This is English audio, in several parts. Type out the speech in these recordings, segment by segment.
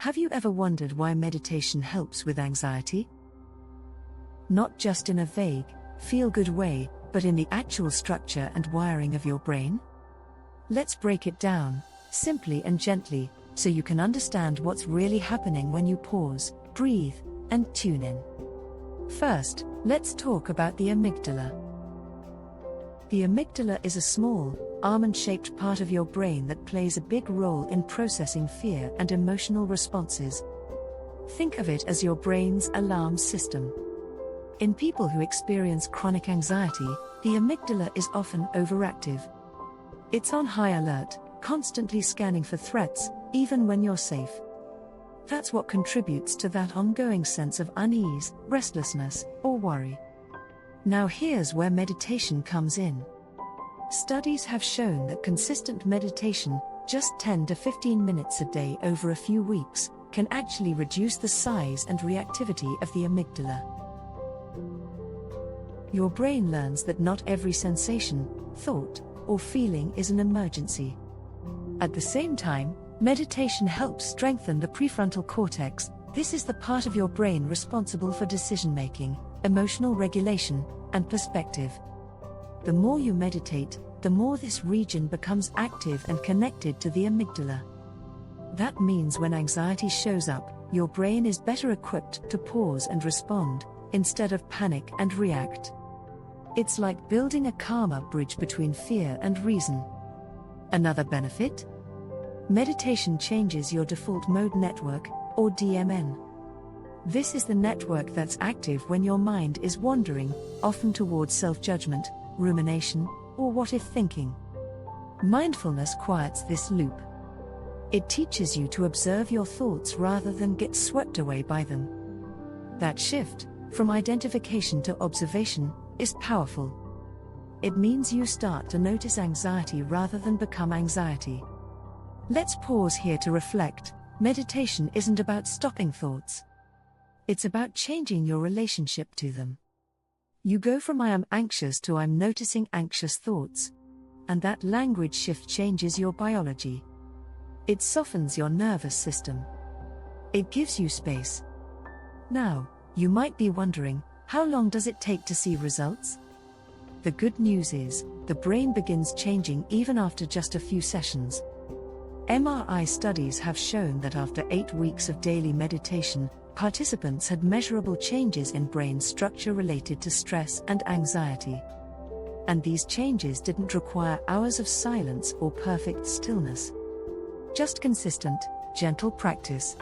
Have you ever wondered why meditation helps with anxiety? Not just in a vague, feel-good way, but in the actual structure and wiring of your brain? Let's break it down, simply and gently, so you can understand what's really happening when you pause, breathe, and tune in. First, let's talk about the amygdala. The amygdala is a small, almond-shaped part of your brain that plays a big role in processing fear and emotional responses. Think of it as your brain's alarm system. In people who experience chronic anxiety, the amygdala is often overactive. It's on high alert, constantly scanning for threats, even when you're safe. That's what contributes to that ongoing sense of unease, restlessness, or worry. Now here's where meditation comes in. Studies have shown that consistent meditation, just 10 to 15 minutes a day over a few weeks, can actually reduce the size and reactivity of the amygdala. Your brain learns that not every sensation, thought, or feeling is an emergency. At the same time, meditation helps strengthen the prefrontal cortex. This is the part of your brain responsible for decision-making, emotional regulation, and perspective. The more you meditate, the more this region becomes active and connected to the amygdala. That means when anxiety shows up, your brain is better equipped to pause and respond, instead of panic and react. It's like building a calmer bridge between fear and reason. Another benefit? Meditation changes your default mode network, or DMN. This is the network that's active when your mind is wandering, often towards self-judgment, rumination, or what-if thinking. Mindfulness quiets this loop. It teaches you to observe your thoughts rather than get swept away by them. That shift, from identification to observation, is powerful. It means you start to notice anxiety rather than become anxiety. Let's pause here to reflect. Meditation isn't about stopping thoughts. It's about changing your relationship to them. You go from I am anxious to I'm noticing anxious thoughts. And that language shift changes your biology. It softens your nervous system. It gives you space. Now, you might be wondering, how long does it take to see results? The good news is, the brain begins changing even after just a few sessions. MRI studies have shown that after 8 weeks of daily meditation, participants had measurable changes in brain structure related to stress and anxiety. And these changes didn't require hours of silence or perfect stillness. Just consistent, gentle practice.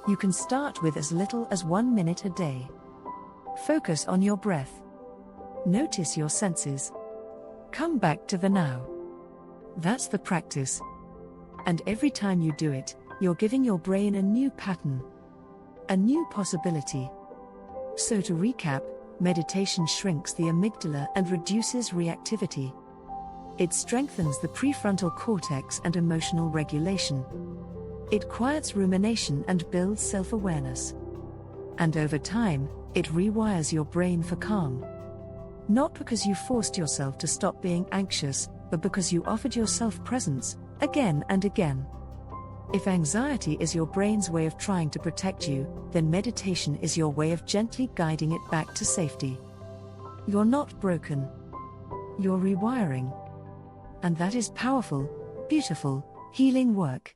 You can start with as little as 1 minute a day. Focus on your breath. Notice your senses. Come back to the now. That's the practice. And every time you do it, you're giving your brain a new pattern. A new possibility. So to recap, meditation shrinks the amygdala and reduces reactivity. It strengthens the prefrontal cortex and emotional regulation. It quiets rumination and builds self-awareness. And over time, it rewires your brain for calm. Not because you forced yourself to stop being anxious, but because you offered yourself presence, again and again. If anxiety is your brain's way of trying to protect you, then meditation is your way of gently guiding it back to safety. You're not broken. You're rewiring. And that is powerful, beautiful, healing work.